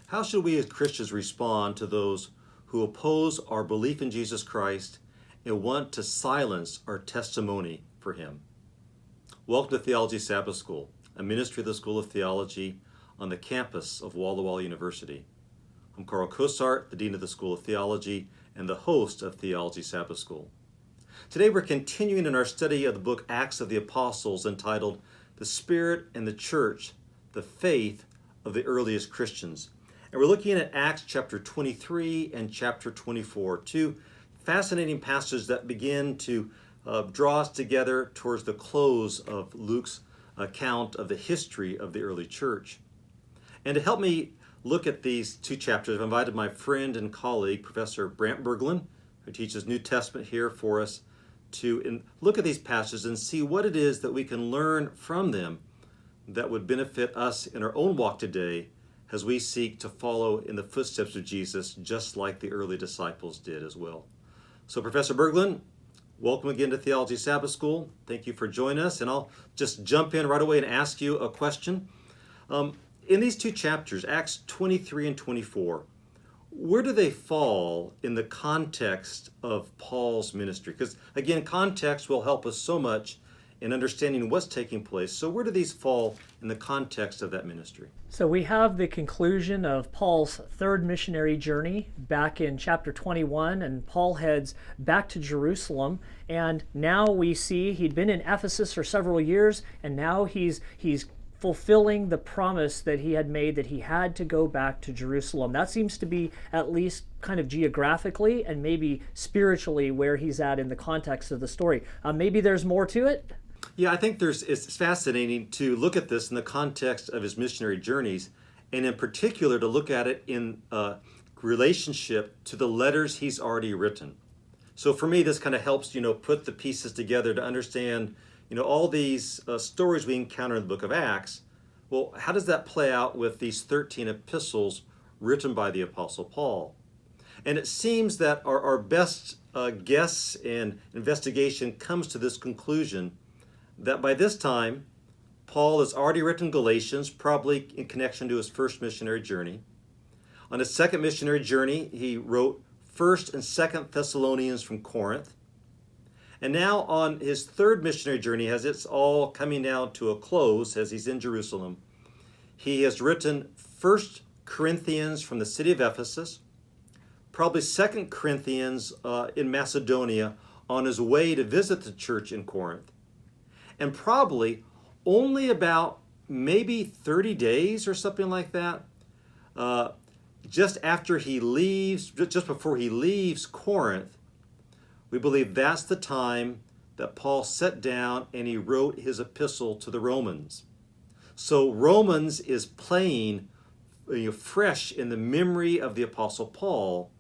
How should we as Christians respond to those who oppose our belief in Jesus Christ and want to silence our testimony for him? Welcome to Theology Sabbath School, a ministry of the School of Theology on the campus of Walla Walla University. I'm Carl Cosart, the Dean of the School of Theology and the host of Theology Sabbath School. Today we're continuing in our study of the book Acts of the Apostles entitled The Spirit and the Church, the Faith of the Earliest Christians. And we're looking at Acts chapter 23 and chapter 24, two fascinating passages that begin to draw us together towards the close of Luke's account of the history of the early church. And to help me look at these two chapters, I've invited my friend and colleague, Professor Brant Berglund, who teaches New Testament here for us, to look at these passages and see what it is that we can learn from them that would benefit us in our own walk today as we seek to follow in the footsteps of Jesus, just like the early disciples did as well. So Professor Berglund, welcome again to Theology Sabbath School. Thank you for joining us, and I'll just jump in right away and ask you a question. In these two chapters, Acts 23 and 24, where do they fall in the context of Paul's ministry? Because again, context will help us so much in understanding what's taking place. So where do these fall in the context of that ministry? So we have the conclusion of Paul's third missionary journey back in chapter 21, and Paul heads back to Jerusalem. And now we see he'd been in Ephesus for several years, and now he's fulfilling the promise that he had made that he had to go back to Jerusalem. That seems to be at least kind of geographically and maybe spiritually where he's at in the context of the story. Maybe there's more to it? Yeah, I think it's fascinating to look at this in the context of his missionary journeys, and in particular to look at it in relationship to the letters he's already written. So for me, this kind of helps, put the pieces together to understand, all these stories we encounter in the book of Acts. Well, how does that play out with these 13 epistles written by the Apostle Paul? And it seems that our best guess and investigation comes to this conclusion that by this time, Paul has already written Galatians, probably in connection to his first missionary journey. On his second missionary journey, he wrote 1st and 2nd Thessalonians from Corinth. And now on his third missionary journey, as it's all coming down to a close as he's in Jerusalem, he has written 1st Corinthians from the city of Ephesus, probably 2nd Corinthians in Macedonia on his way to visit the church in Corinth, and probably only about maybe 30 days or something like that, just after he leaves, just before he leaves Corinth, we believe that's the time that Paul sat down and he wrote his epistle to the Romans. So Romans is playing fresh in the memory of the Apostle Paul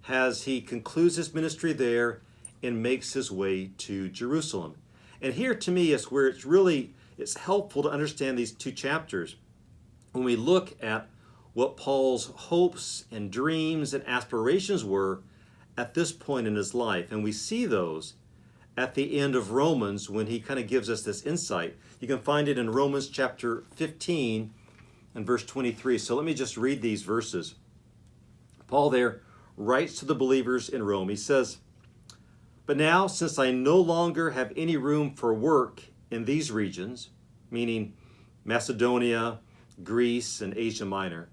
as he concludes his ministry there and makes his way to Jerusalem. And here to me is where it's helpful to understand these two chapters when we look at what Paul's hopes and dreams and aspirations were at this point in his life. And we see those at the end of Romans when he kind of gives us this insight. You can find it in Romans chapter 15 and verse 23. So let me just read these verses. Paul there writes to the believers in Rome. He says, "But now, since I no longer have any room for work in these regions," meaning Macedonia, Greece, and Asia Minor,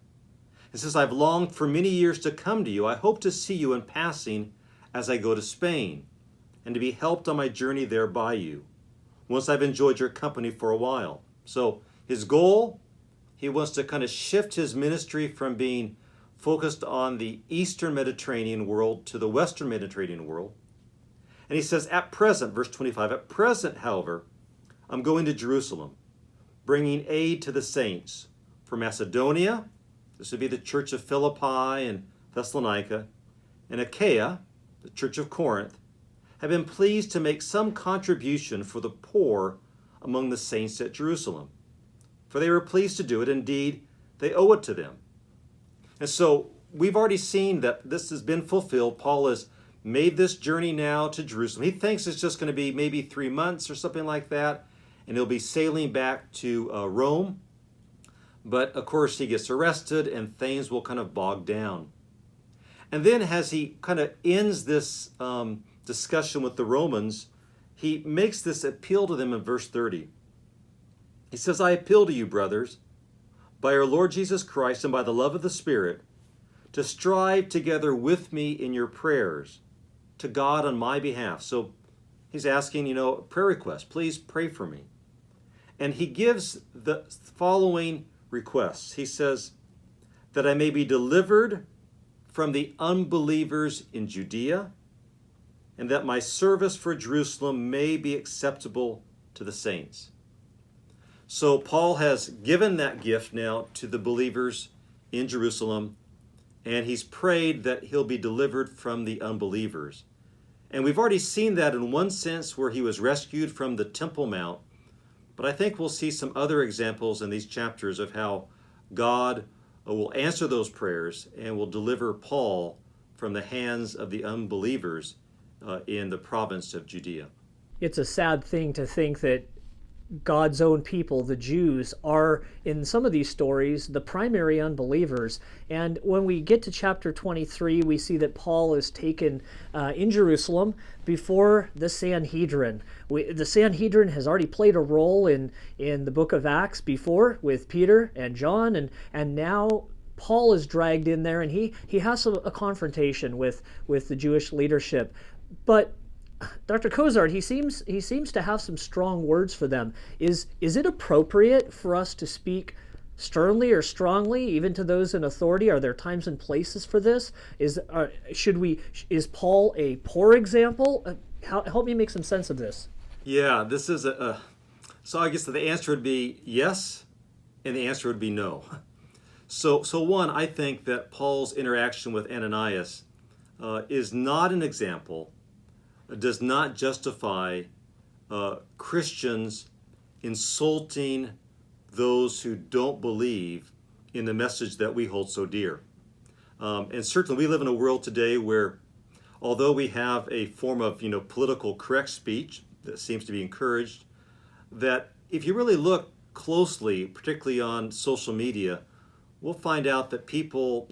"and since I've longed for many years to come to you, I hope to see you in passing as I go to Spain, and to be helped on my journey there by you, once I've enjoyed your company for a while." So his goal, he wants to kind of shift his ministry from being focused on the Eastern Mediterranean world to the Western Mediterranean world. And he says, at present, verse 25, "At present, however, I'm going to Jerusalem, bringing aid to the saints. For Macedonia," this would be the church of Philippi and Thessalonica, "and Achaia," the church of Corinth, "have been pleased to make some contribution for the poor among the saints at Jerusalem. For they were pleased to do it. Indeed, they owe it to them." And so we've already seen that this has been fulfilled. Paul has made this journey now to Jerusalem. He thinks it's just going to be maybe 3 months or something like that, and he'll be sailing back to Rome. But of course, he gets arrested and things will kind of bog down. And then, as he kind of ends this discussion with the Romans, he makes this appeal to them in verse 30. He says, I appeal to you, brothers, by our Lord Jesus Christ and by the love of the Spirit, to strive together with me in your prayers to God on my behalf. So he's asking, prayer request. Please pray for me. And he gives the following requests. He says, that I may be delivered from the unbelievers in Judea, and that my service for Jerusalem may be acceptable to the saints. So Paul has given that gift now to the believers in Jerusalem, and he's prayed that he'll be delivered from the unbelievers. And we've already seen that in one sense where he was rescued from the Temple Mount, but I think we'll see some other examples in these chapters of how God will answer those prayers and will deliver Paul from the hands of the unbelievers in the province of Judea. It's a sad thing to think that God's own people, the Jews, are, in some of these stories, the primary unbelievers. And when we get to chapter 23, we see that Paul is taken in Jerusalem before the Sanhedrin. The Sanhedrin has already played a role in the book of Acts before with Peter and John, and now Paul is dragged in there, and he has a confrontation with the Jewish leadership. But Dr. Cozart, he seems to have some strong words for them. Is it appropriate for us to speak sternly or strongly, even to those in authority? Are there times and places for this? Is Paul a poor example? Help me make some sense of this. Yeah, this is so I guess the answer would be yes, and the answer would be no. So one, I think that Paul's interaction with Ananias is not an example, does not justify Christians insulting those who don't believe in the message that we hold so dear. And certainly we live in a world today where, although we have a form of political correct speech that seems to be encouraged, that if you really look closely, particularly on social media, we'll find out that people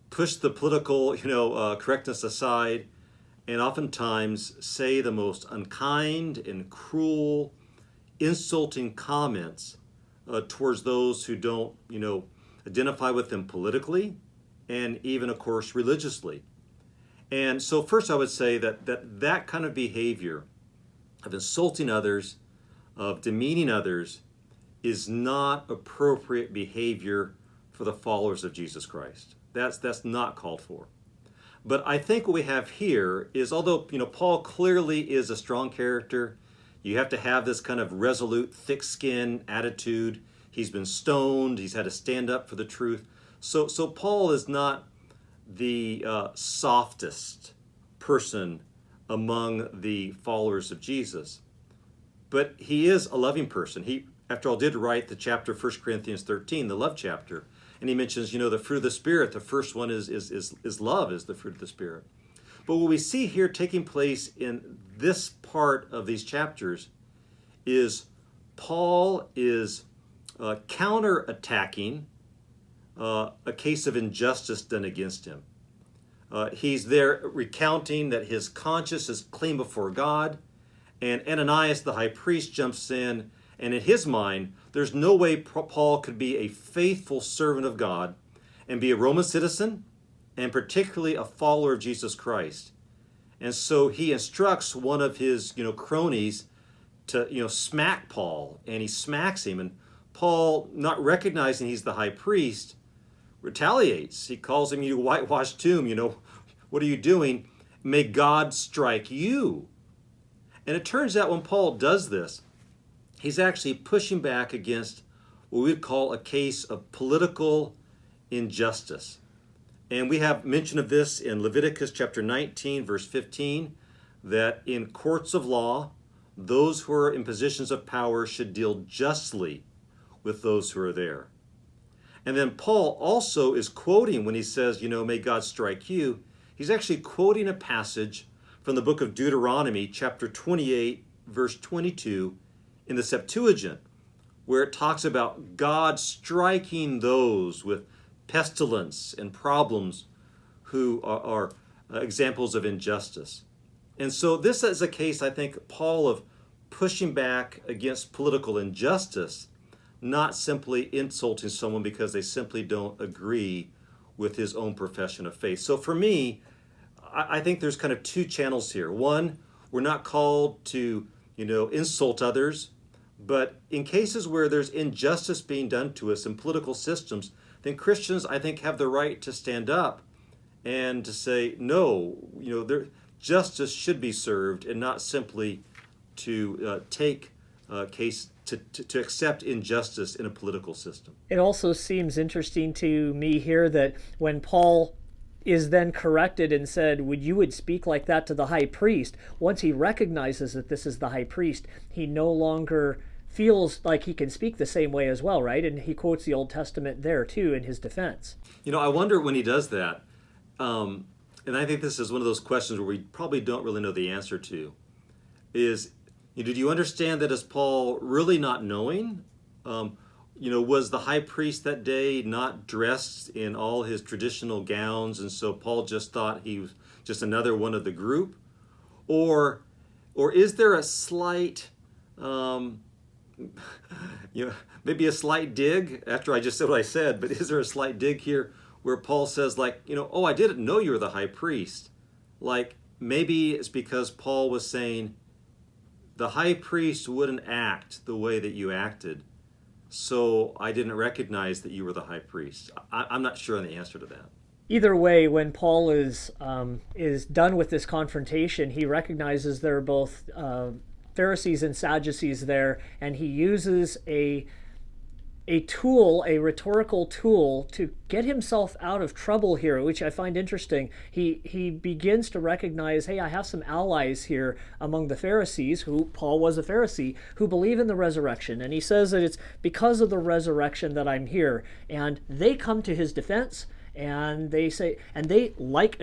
push the political correctness aside, and oftentimes say the most unkind and cruel, insulting comments towards those who don't, identify with them politically and even, of course, religiously. And so first I would say that kind of behavior of insulting others, of demeaning others, is not appropriate behavior for the followers of Jesus Christ. That's not called for. But I think what we have here is, although Paul clearly is a strong character, you have to have this kind of resolute, thick-skinned attitude. He's been stoned. He's had to stand up for the truth. So Paul is not the softest person among the followers of Jesus, but he is a loving person. He, after all, did write the chapter 1 Corinthians 13, the love chapter. And he mentions, the fruit of the Spirit. The first one is love, is the fruit of the Spirit. But what we see here taking place in this part of these chapters is Paul is counterattacking a case of injustice done against him. He's there recounting that his conscience is clean before God, and Ananias, the high priest, jumps in, and in his mind, there's no way Paul could be a faithful servant of God and be a Roman citizen, and particularly a follower of Jesus Christ. And so he instructs one of his, cronies to, smack Paul, and he smacks him. And Paul, not recognizing he's the high priest, retaliates. He calls him, you whitewashed tomb, what are you doing? May God strike you. And it turns out when Paul does this, he's actually pushing back against what we would call a case of political injustice. And we have mention of this in Leviticus chapter 19, verse 15, that in courts of law, those who are in positions of power should deal justly with those who are there. And then Paul also is quoting when he says, may God strike you. He's actually quoting a passage from the book of Deuteronomy, chapter 28, verse 22, in the Septuagint, where it talks about God striking those with pestilence and problems who are examples of injustice. And so this is a case, I think, Paul, of pushing back against political injustice, not simply insulting someone because they simply don't agree with his own profession of faith. So for me, I think there's kind of two channels here. One, we're not called to, insult others, but in cases where there's injustice being done to us in political systems, then Christians, I think, have the right to stand up and to say, no, justice should be served, and not simply to take case to accept injustice in a political system. It also seems interesting to me here that when Paul is then corrected and said, you would speak like that to the high priest, once he recognizes that this is the high priest, he no longer feels like he can speak the same way as well, right? And he quotes the Old Testament there too in his defense. I wonder when he does that, and I think this is one of those questions where we probably don't really know the answer to, is, did you understand that as Paul really not knowing? Was the high priest that day not dressed in all his traditional gowns, and so Paul just thought he was just another one of the group? Or is there a slight, maybe a slight dig after I just said what I said, but is there a slight dig here where Paul says, oh, I didn't know you were the high priest? Like, maybe it's because Paul was saying, the high priest wouldn't act the way that you acted, so I didn't recognize that you were the high priest. I'm not sure on the answer to that. Either way, when Paul is done with this confrontation, he recognizes there are both Pharisees and Sadducees there, and he uses a tool, a rhetorical tool, to get himself out of trouble here, which I find interesting. He begins to recognize, hey, I have some allies here among the Pharisees, who Paul was a Pharisee, who believe in the resurrection. And he says that it's because of the resurrection that I'm here. And they come to his defense, and they say, and they, like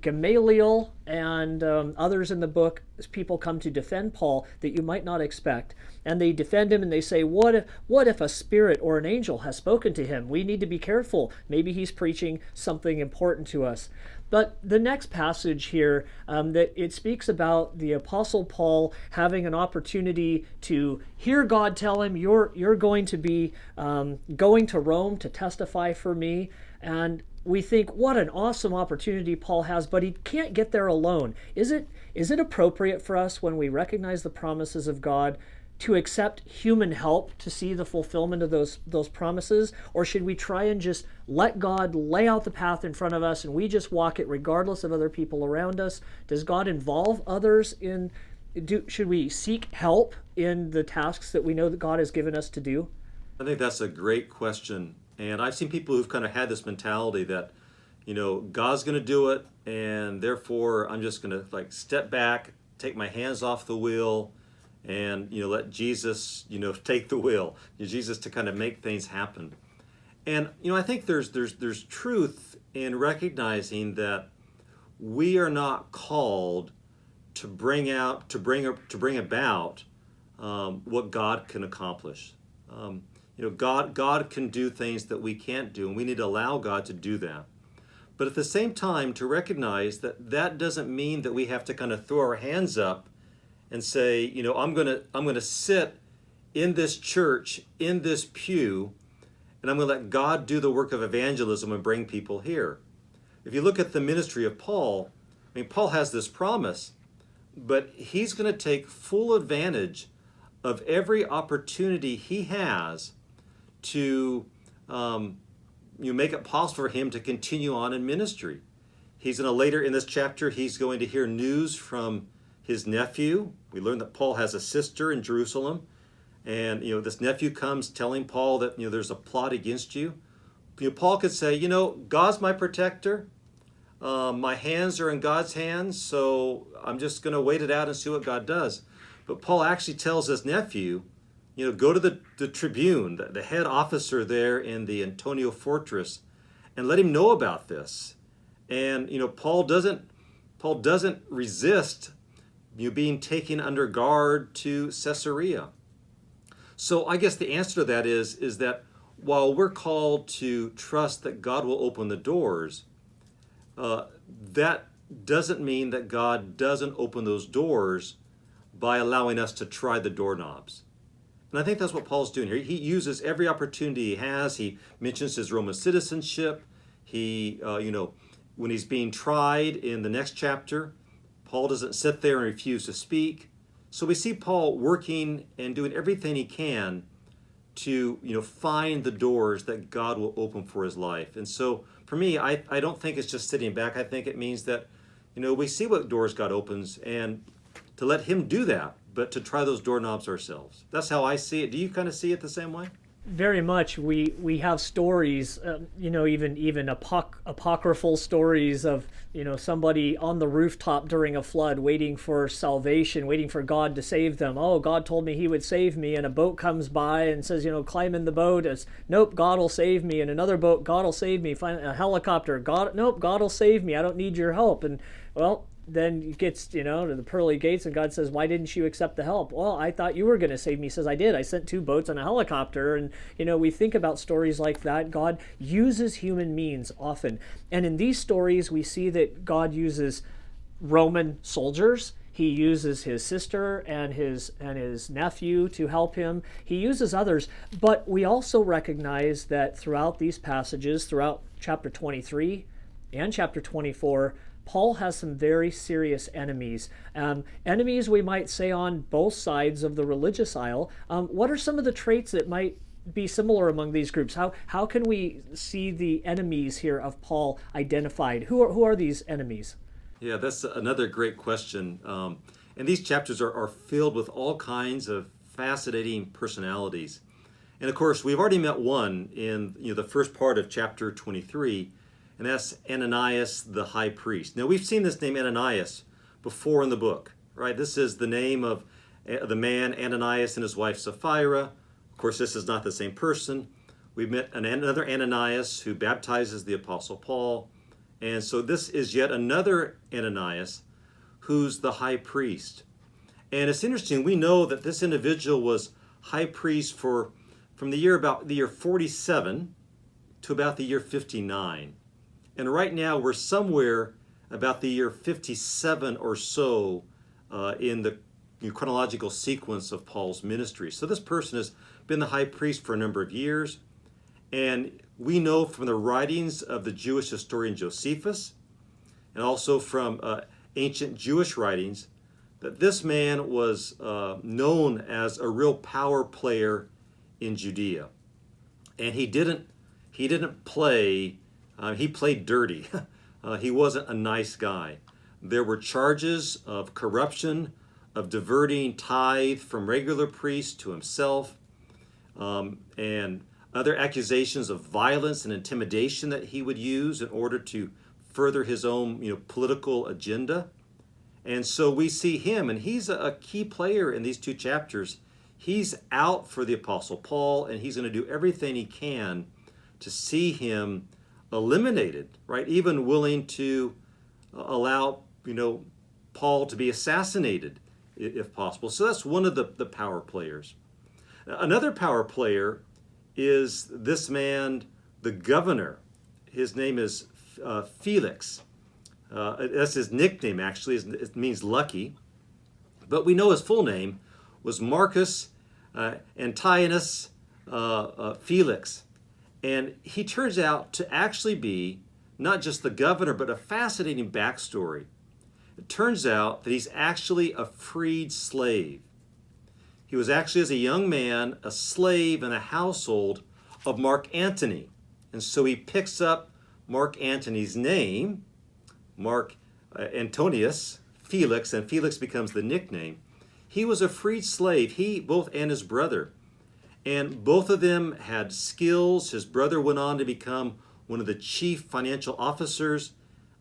Gamaliel and others in the book, people come to defend Paul that you might not expect. And they defend him, and they say, what if a spirit or an angel has spoken to him? We need to be careful. Maybe he's preaching something important to us. But the next passage here, that it speaks about the Apostle Paul having an opportunity to hear God tell him, you're going to be going to Rome to testify for me. And we think, what an awesome opportunity Paul has, but he can't get there alone. Is it appropriate for us, when we recognize the promises of God, to accept human help to see the fulfillment of those promises? Or should we try and just let God lay out the path in front of us and we just walk it regardless of other people around us? Does God involve others should we seek help in the tasks that we know that God has given us to do? I think that's a great question. And I've seen people who've kind of had this mentality that, God's going to do it, and therefore I'm just going to step back, take my hands off the wheel, and let Jesus take the wheel, Jesus to kind of make things happen. And I think there's truth in recognizing that we are not called to bring about what God can accomplish. God can do things that we can't do, and we need to allow God to do that. But at the same time, to recognize that doesn't mean that we have to kind of throw our hands up and say, I'm gonna sit in this church, in this pew, and I'm gonna let God do the work of evangelism and bring people here. If you look at the ministry of Paul, Paul has this promise, but he's gonna take full advantage of every opportunity he has to make it possible for him to continue on in ministry. He's going to, later in this chapter, he's going to hear news from his nephew. We learn that Paul has a sister in Jerusalem, and this nephew comes telling Paul that there's a plot against you. Paul could say, God's my protector. My hands are in God's hands, so I'm just going to wait it out and see what God does. But Paul actually tells his nephew, go to the tribune, the head officer there in the Antonia fortress, and let him know about this. And Paul doesn't resist being taken under guard to Caesarea. So I guess the answer to that is that while we're called to trust that God will open the doors, that doesn't mean that God doesn't open those doors by allowing us to try the doorknobs. And I think that's what Paul's doing here. He uses every opportunity he has. He mentions his Roman citizenship. When he's being tried in the next chapter, Paul doesn't sit there and refuse to speak. So we see Paul working and doing everything he can to find the doors that God will open for his life. And so for me, I don't think it's just sitting back. I think it means that we see what doors God opens and to let him do that, but to try those doorknobs ourselves. That's how I see it. Do you kind of see it the same way? Very much. We have stories, even apocryphal stories of somebody on the rooftop during a flood, waiting for salvation, waiting for God to save them. Oh, God told me He would save me, and a boat comes by and says, climb in the boat. It's, nope, God will save me. And another boat, God will save me. Find a helicopter, nope, God will save me. I don't need your help. And well, then it gets, to the pearly gates, and God says, why didn't you accept the help? Well, I thought you were going to save me. He says, I did. I sent 2 boats and a helicopter. And, we think about stories like that. God uses human means often. And in these stories, we see that God uses Roman soldiers. He uses his sister and his nephew to help him. He uses others. But we also recognize that throughout these passages, throughout chapter 23 and chapter 24, Paul has some very serious enemies. Enemies, we might say, on both sides of the religious aisle. What are some of the traits that might be similar among these groups? How can we see the enemies here of Paul identified? Who are these enemies? Yeah, that's another great question. And these chapters are filled with all kinds of fascinating personalities. And of course, we've already met one in the first part of chapter 23, and that's Ananias the high priest. Now, we've seen this name Ananias before in the book, right? This is the name of the man Ananias and his wife Sapphira. Of course, this is not the same person. We've met another Ananias who baptizes the Apostle Paul. And so this is yet another Ananias who's the high priest. And it's interesting, we know that this individual was high priest from the year 47 to about the year 59. And right now we're somewhere about the year 57 or so in the chronological sequence of Paul's ministry. So this person has been the high priest for a number of years. And we know from the writings of the Jewish historian Josephus, and also from ancient Jewish writings, that this man was known as a real power player in Judea. And he didn't play, he played dirty. He wasn't a nice guy. There were charges of corruption, of diverting tithe from regular priests to himself, and other accusations of violence and intimidation that he would use in order to further his own political agenda. And so we see him, and he's a key player in these 2 chapters. He's out for the Apostle Paul, and he's going to do everything he can to see him eliminated, right? Even willing to allow, Paul to be assassinated if possible. So that's one of the power players. Another power player is this man, the governor. His name is Felix. That's his nickname, actually. It means lucky. But we know his full name was Marcus Antonius Felix. And he turns out to actually be not just the governor, but a fascinating backstory. It turns out that he's actually a freed slave. He was actually, as a young man, a slave in the household of Mark Antony. And so he picks up Mark Antony's name, Mark Antonius Felix, and Felix becomes the nickname. He was a freed slave, both and his brother. And both of them had skills. His brother went on to become one of the chief financial officers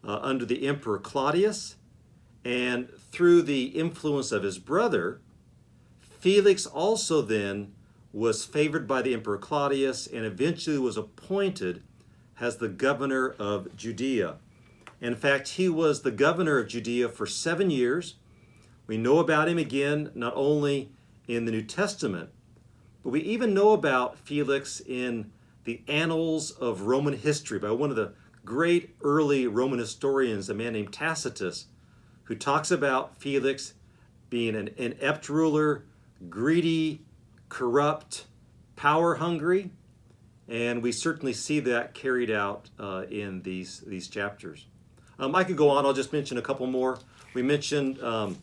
under the Emperor Claudius. And through the influence of his brother, Felix also then was favored by the Emperor Claudius and eventually was appointed as the governor of Judea. In fact, he was the governor of Judea for 7 years. We know about him again, not only in the New Testament, But we even know about Felix in the annals of Roman history by one of the great early Roman historians, a man named Tacitus, who talks about Felix being an inept ruler, greedy, corrupt, power hungry, and we certainly see that carried out in these chapters. I could go on. I'll just mention a couple more. We mentioned a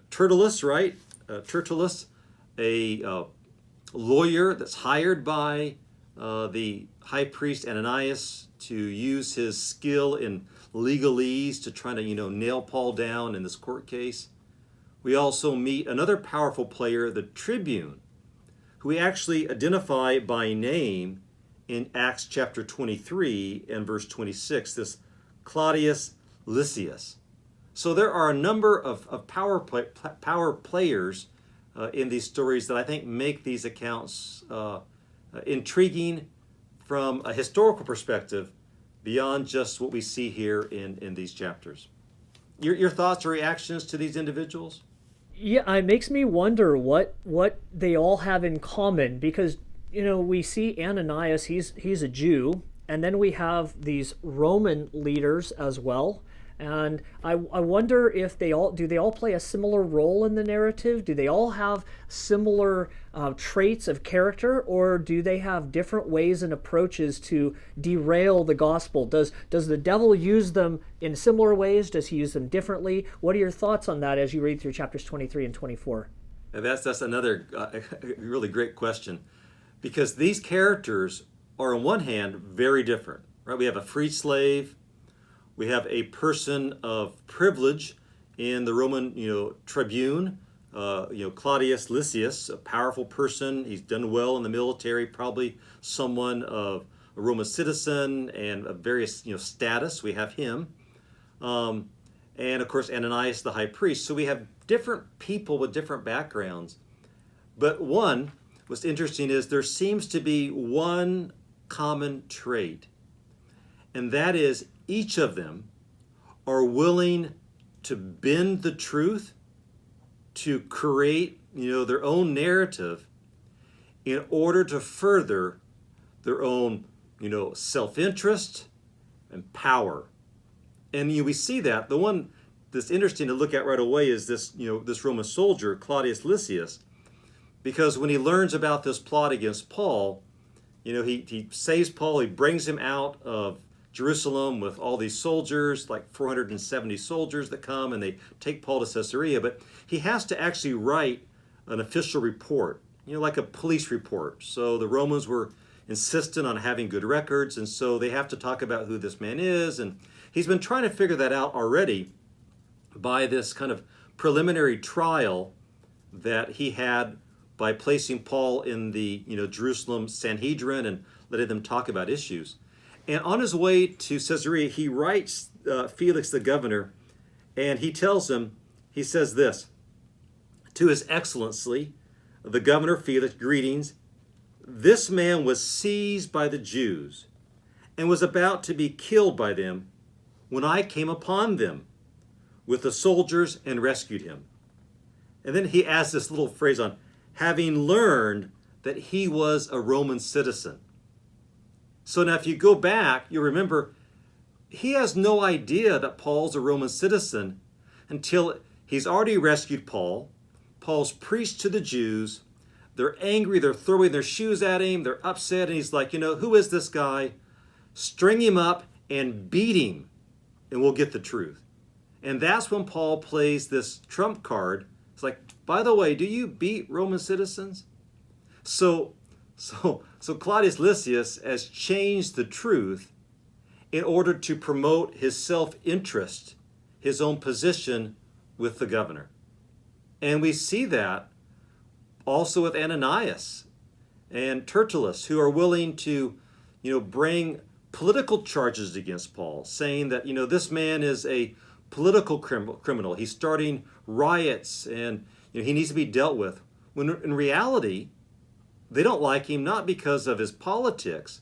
Tertullus, right? Tertullus, a lawyer that's hired by the high priest Ananias to use his skill in legalese to try to, nail Paul down in this court case. We also meet another powerful player, the tribune, who we actually identify by name in Acts chapter 23 and verse 26, this Claudius Lysias. So there are a number of power players in these stories that I think make these accounts intriguing from a historical perspective beyond just what we see here in these chapters. Your thoughts or reactions to these individuals? Yeah, it makes me wonder what they all have in common, because we see Ananias, he's a Jew, and then we have these Roman leaders as well. And I wonder if they all play a similar role in the narrative? Do they all have similar traits of character, or do they have different ways and approaches to derail the gospel? Does the devil use them in similar ways? Does he use them differently? What are your thoughts on that as you read through chapters 23 and 24? And that's another really great question, because these characters are on one hand very different, right? We have a freed slave. We have a person of privilege in the Roman, tribune, Claudius Lysias, a powerful person. He's done well in the military, probably someone of a Roman citizen and of various, status. We have him. And of course, Ananias, the high priest. So we have different people with different backgrounds. But what's interesting is there seems to be one common trait, and that is each of them are willing to bend the truth, to create, their own narrative in order to further their own, self-interest and power. And we see that. The one that's interesting to look at right away is this, this Roman soldier, Claudius Lysias, because when he learns about this plot against Paul, he saves Paul, he brings him out of Jerusalem with all these soldiers, like 470 soldiers that come, and they take Paul to Caesarea. But he has to actually write an official report, like a police report. So the Romans were insistent on having good records, and so they have to talk about who this man is. And he's been trying to figure that out already by this kind of preliminary trial that he had by placing Paul in the Jerusalem Sanhedrin and letting them talk about issues. And on his way to Caesarea, he writes Felix the governor, and he tells him, he says this, "To His Excellency, the governor Felix, greetings. This man was seized by the Jews and was about to be killed by them when I came upon them with the soldiers and rescued him." And then he adds this little phrase on, having learned that he was a Roman citizen. So now if you go back, you'll remember he has no idea that Paul's a Roman citizen until he's already rescued Paul. Paul's preached to the Jews. They're angry. They're throwing their shoes at him. They're upset. And he's like, who is this guy? String him up and beat him, and we'll get the truth. And that's when Paul plays this trump card. It's like, by the way, do you beat Roman citizens? So Claudius Lysias has changed the truth in order to promote his self-interest, his own position with the governor. And we see that also with Ananias and Tertullus, who are willing to, bring political charges against Paul, saying that, this man is a political criminal. He's starting riots and, he needs to be dealt with. When in reality, they don't like him not because of his politics,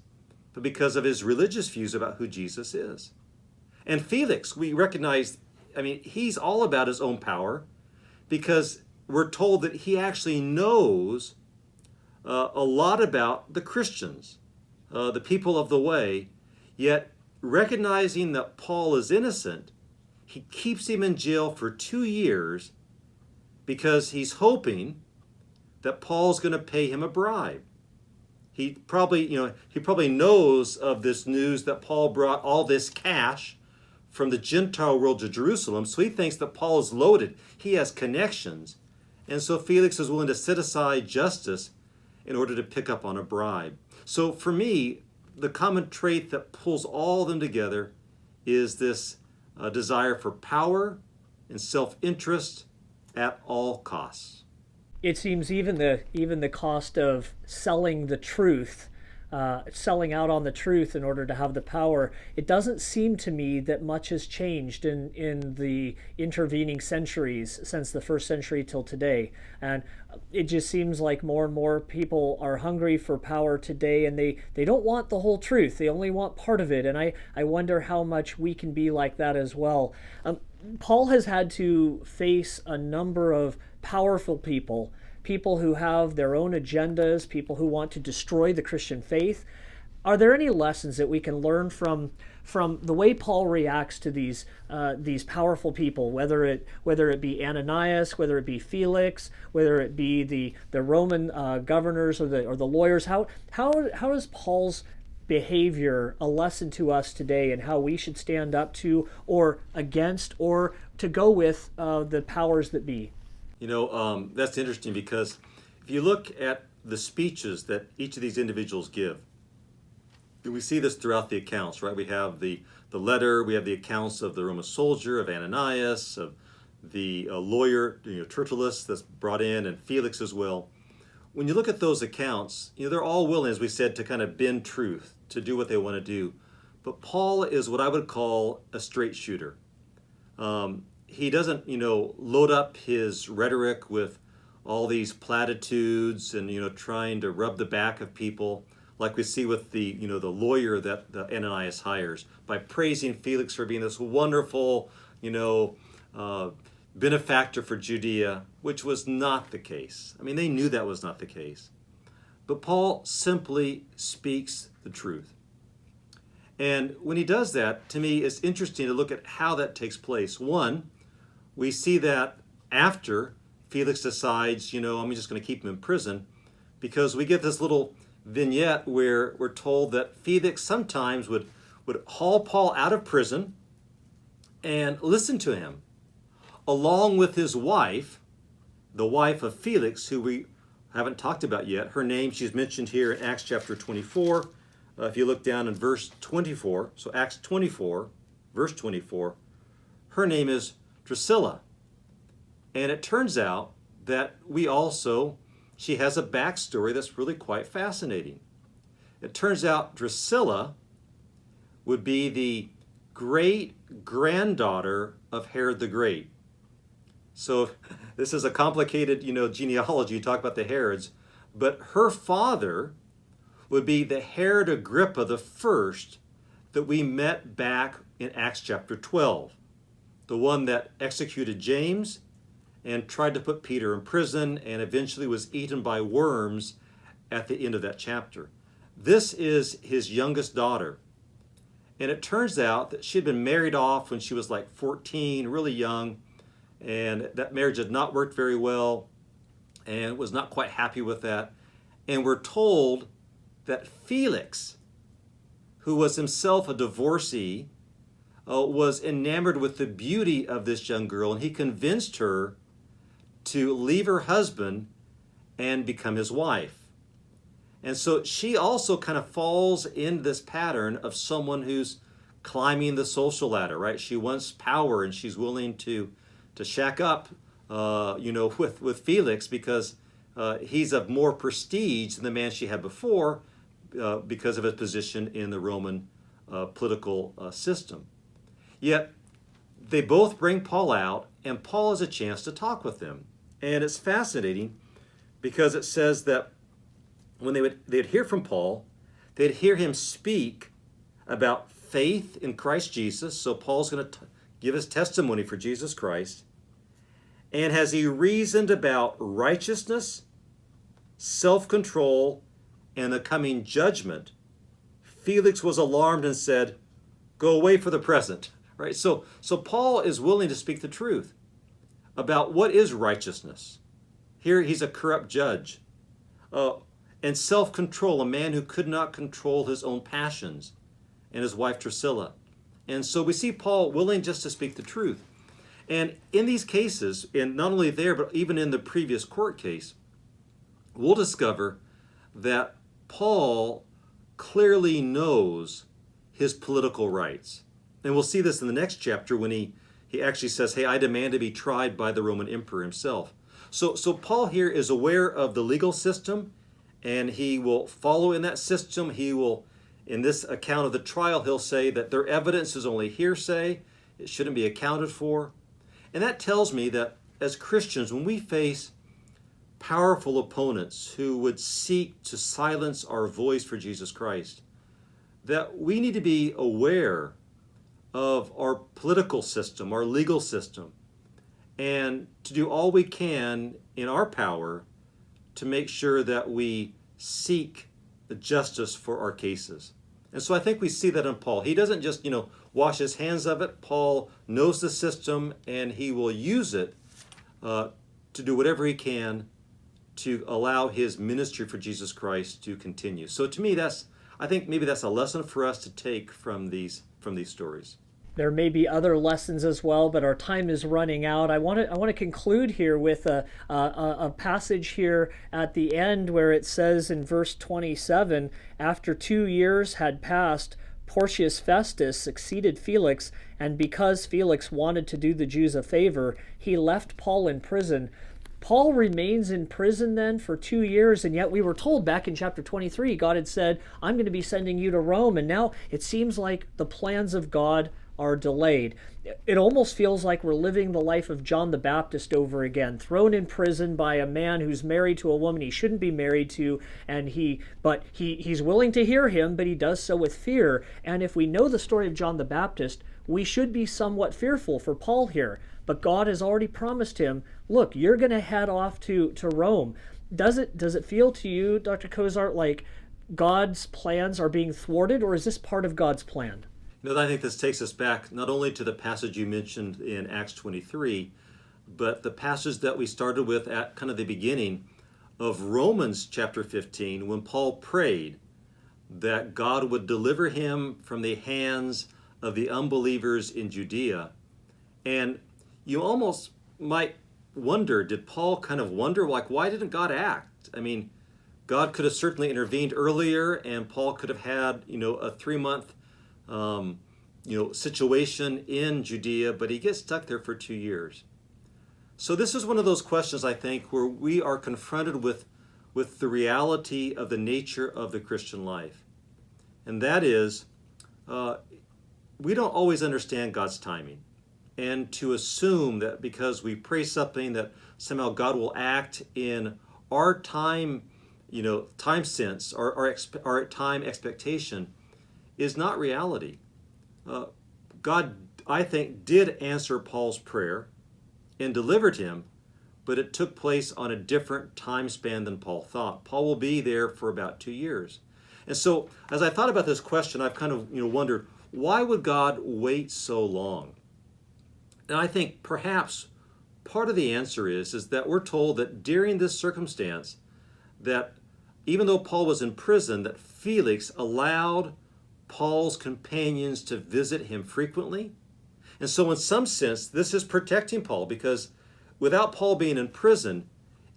but because of his religious views about who Jesus is. And Felix, we recognize, he's all about his own power, because we're told that he actually knows a lot about the Christians, the people of the way, yet recognizing that Paul is innocent, he keeps him in jail for 2 years because he's hoping that Paul's going to pay him a bribe. He probably knows of this news that Paul brought all this cash from the Gentile world to Jerusalem, so he thinks that Paul is loaded. He has connections. And so Felix is willing to set aside justice in order to pick up on a bribe. So for me, the common trait that pulls all of them together is this desire for power and self-interest at all costs. It seems even the cost of selling the truth, selling out on the truth in order to have the power, it doesn't seem to me that much has changed in the intervening centuries since the first century till today. And it just seems like more and more people are hungry for power today, and they don't want the whole truth. They only want part of it. And I wonder how much we can be like that as well. Paul has had to face a number of powerful people who have their own agendas, people who want to destroy the Christian faith. Are there any lessons that we can learn from the way Paul reacts to these powerful people, whether it be Ananias, whether it be Felix, whether it be the Roman governors or the lawyers? How does Paul's behavior a lesson to us today, and how we should stand up to or against or to go with the powers that be? That's interesting, because if you look at the speeches that each of these individuals give, and we see this throughout the accounts, right? We have the letter, we have the accounts of the Roman soldier, of Ananias, of the lawyer, Tertullus, that's brought in, and Felix as well. When you look at those accounts, they're all willing, as we said, to kind of bend truth, to do what they want to do. But Paul is what I would call a straight shooter. He doesn't, load up his rhetoric with all these platitudes and, trying to rub the back of people, like we see with the lawyer that Ananias hires, by praising Felix for being this wonderful, benefactor for Judea, which was not the case. I mean, they knew that was not the case. But Paul simply speaks the truth. And when he does that, to me, it's interesting to look at how that takes place. One, we see that after Felix decides, I'm just going to keep him in prison, because we get this little vignette where we're told that Felix sometimes would haul Paul out of prison and listen to him, along with his wife, the wife of Felix, who we haven't talked about yet. Her name, she's mentioned here in Acts chapter 24. If you look down in verse 24, so Acts 24, verse 24, her name is Drusilla. And it turns out that she has a backstory that's really quite fascinating. It turns out Drusilla would be the great-granddaughter of Herod the Great. So this is a complicated, genealogy. You talk about the Herods, but her father would be the Herod Agrippa the first that we met back in Acts chapter 12, the one that executed James and tried to put Peter in prison and eventually was eaten by worms at the end of that chapter. This is his youngest daughter. And it turns out that she had been married off when she was like 14, really young, and that marriage had not worked very well and was not quite happy with that. And we're told that Felix, who was himself a divorcee, was enamored with the beauty of this young girl, and he convinced her to leave her husband and become his wife. And so she also kind of falls in this pattern of someone who's climbing the social ladder, right? She wants power, and she's willing to shack up, with Felix, because he's of more prestige than the man she had before, because of his position in the Roman political system. Yet they both bring Paul out, and Paul has a chance to talk with them. And it's fascinating because it says that when they'd hear from Paul, they'd hear him speak about faith in Christ Jesus. So Paul's going to give his testimony for Jesus Christ. And as he reasoned about righteousness, self-control, and the coming judgment, Felix was alarmed and said, "Go away for the present." Right? So Paul is willing to speak the truth about what is righteousness. Here he's a corrupt judge. And self-control, a man who could not control his own passions, and his wife Drusilla. And so we see Paul willing just to speak the truth. And in these cases, and not only there, but even in the previous court case, we'll discover that Paul clearly knows his political rights. And we'll see this in the next chapter when he actually says, "Hey, I demand to be tried by the Roman emperor himself." So Paul here is aware of the legal system, and he will follow in that system. He will, in this account of the trial, he'll say that their evidence is only hearsay. It shouldn't be accounted for. And that tells me that as Christians, when we face powerful opponents who would seek to silence our voice for Jesus Christ, that we need to be aware of our political system, our legal system, and to do all we can in our power to make sure that we seek the justice for our cases. And so I think we see that in Paul. He doesn't just, wash his hands of it. Paul knows the system, and he will use it to do whatever he can to allow his ministry for Jesus Christ to continue. So to me, I think maybe that's a lesson for us to take from these stories. There may be other lessons as well, but our time is running out. I want to conclude here with a passage here at the end where it says in verse 27, "After 2 years had passed, Porcius Festus succeeded Felix, and because Felix wanted to do the Jews a favor, he left Paul in prison." Paul remains in prison then for 2 years, and yet we were told back in chapter 23, God had said, "I'm going to be sending you to Rome," and now it seems like the plans of God are delayed. It almost feels like we're living the life of John the Baptist over again, thrown in prison by a man who's married to a woman he shouldn't be married to, and he's willing to hear him, but he does so with fear. And if we know the story of John the Baptist, we should be somewhat fearful for Paul here. But God has already promised him, look, you're going to head off to Rome. Does it feel to you, Dr. Kozart, like God's plans are being thwarted, or is this part of God's plan? I think this takes us back not only to the passage you mentioned in Acts 23, but the passage that we started with at kind of the beginning of Romans chapter 15, when Paul prayed that God would deliver him from the hands of the unbelievers in Judea. And you almost might wonder, did Paul kind of wonder, like, why didn't God act? I mean, God could have certainly intervened earlier, and Paul could have had, a 3-month situation in Judea, but he gets stuck there for 2 years. So this is one of those questions, I think, where we are confronted with the reality of the nature of the Christian life. And that is, we don't always understand God's timing. And to assume that because we pray something that somehow God will act in our time, time sense, our time expectation, is not reality. God, I think, did answer Paul's prayer and delivered him, but it took place on a different time span than Paul thought. Paul will be there for about 2 years. And so, as I thought about this question, I've kind of wondered, why would God wait so long? And I think perhaps part of the answer is that we're told that during this circumstance, that even though Paul was in prison, that Felix allowed Paul's companions to visit him frequently. And so in some sense, this is protecting Paul, because without Paul being in prison,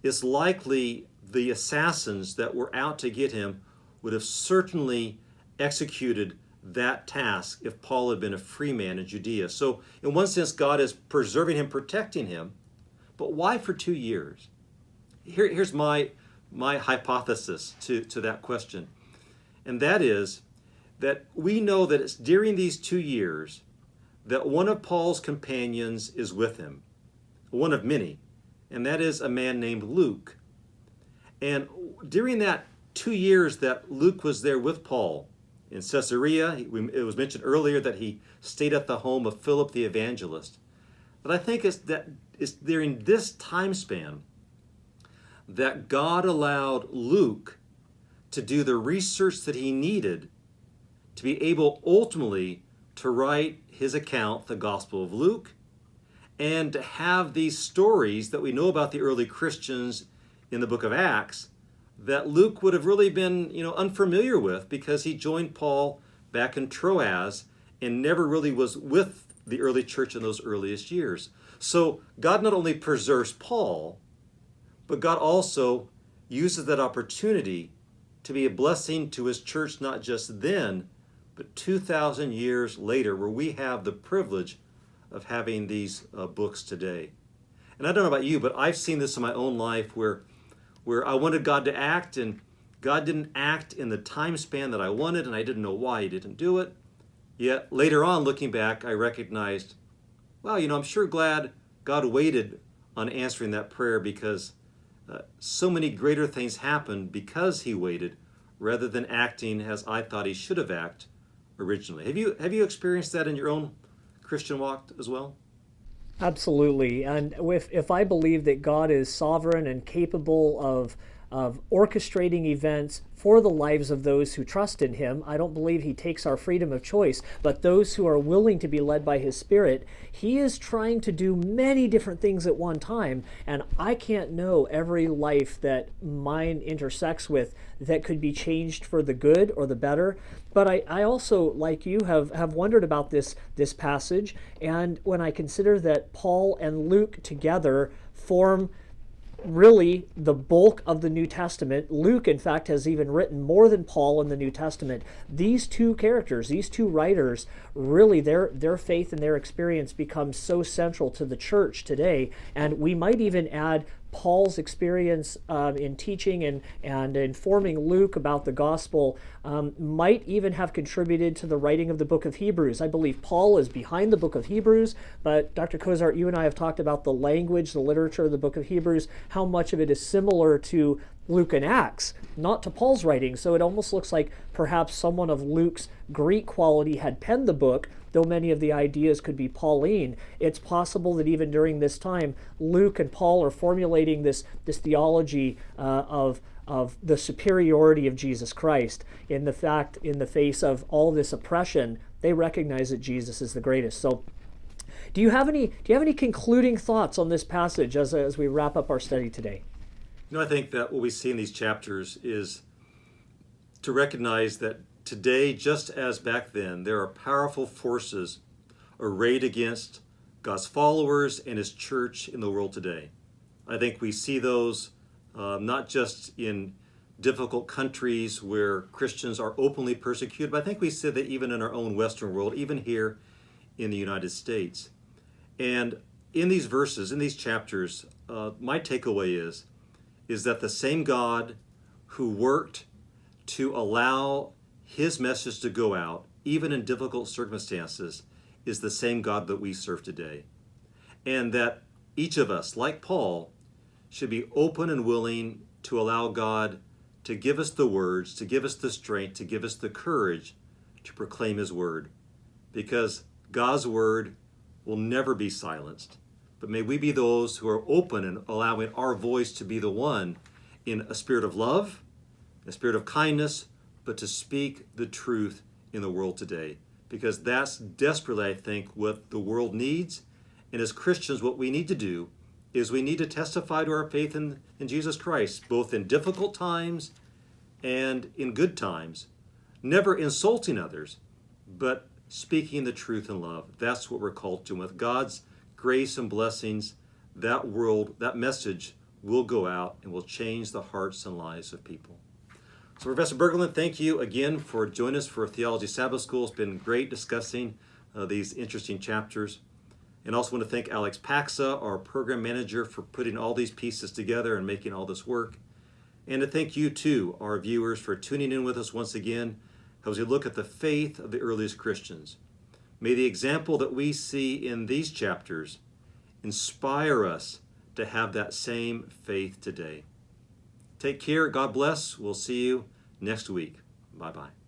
it's likely the assassins that were out to get him would have certainly executed that task if Paul had been a free man in Judea. So in one sense, God is preserving him, protecting him. But why for 2 years? Here's my hypothesis to that question. And that is that we know that it's during these 2 years that one of Paul's companions is with him, one of many, and that is a man named Luke. And during that 2 years that Luke was there with Paul in Caesarea, it was mentioned earlier that he stayed at the home of Philip the evangelist. But I think it's that it's during this time span that God allowed Luke to do the research that he needed to be able ultimately to write his account, the Gospel of Luke, and to have these stories that we know about the early Christians in the book of Acts that Luke would have really been, unfamiliar with, because he joined Paul back in Troas and never really was with the early church in those earliest years. So God not only preserves Paul, but God also uses that opportunity to be a blessing to his church, not just then, but 2,000 years later, where we have the privilege of having these books today. And I don't know about you, but I've seen this in my own life where I wanted God to act, and God didn't act in the time span that I wanted, and I didn't know why he didn't do it. Yet later on, looking back, I recognized, wow, I'm sure glad God waited on answering that prayer, because so many greater things happened because he waited rather than acting as I thought he should have acted originally. Have you experienced that in your own Christian walk as well? Absolutely. And if I believe that God is sovereign and capable of orchestrating events for the lives of those who trust in him, I don't believe he takes our freedom of choice, but those who are willing to be led by his Spirit, he is trying to do many different things at one time, and I can't know every life that mine intersects with that could be changed for the good or the better. But I also, like you, have wondered about this passage, and when I consider that Paul and Luke together form really the bulk of the New Testament. Luke, in fact, has even written more than Paul in the New Testament. These two characters, these two writers, really their faith and their experience becomes so central to the church today. And we might even add Paul's experience in teaching and informing Luke about the gospel might even have contributed to the writing of the book of Hebrews. I believe Paul is behind the book of Hebrews, but Dr. Kozart, you and I have talked about the language, the literature of the book of Hebrews, how much of it is similar to Luke and Acts, not to Paul's writing. So it almost looks like perhaps someone of Luke's Greek quality had penned the book, though many of the ideas could be Pauline. It's possible that even during this time, Luke and Paul are formulating this theology of the superiority of Jesus Christ. In the face of all this oppression, they recognize that Jesus is the greatest. So do you have any concluding thoughts on this passage as we wrap up our study today? I think that what we see in these chapters is to recognize that today, just as back then, there are powerful forces arrayed against God's followers and his church in the world today. I think we see those not just in difficult countries where Christians are openly persecuted, but I think we see that even in our own Western world, even here in the United States. And in these verses, in these chapters, my takeaway is that the same God who worked to allow his message to go out, even in difficult circumstances, is the same God that we serve today. And that each of us, like Paul, should be open and willing to allow God to give us the words, to give us the strength, to give us the courage to proclaim his word. Because God's word will never be silenced. But may we be those who are open and allowing our voice to be the one in a spirit of love, a spirit of kindness, but to speak the truth in the world today. Because that's desperately, I think, what the world needs. And as Christians, what we need to do is we need to testify to our faith in Jesus Christ, both in difficult times and in good times, never insulting others, but speaking the truth in love. That's what we're called to. With God's grace and blessings, that message will go out and will change the hearts and lives of people. So Professor Berglund, thank you again for joining us for Theology Sabbath School. It's been great discussing these interesting chapters. And also want to thank Alex Paxa, our program manager, for putting all these pieces together and making all this work. And to thank you too, our viewers, for tuning in with us once again as we look at the faith of the earliest Christians. May the example that we see in these chapters inspire us to have that same faith today. Take care. God bless. We'll see you next week. Bye-bye.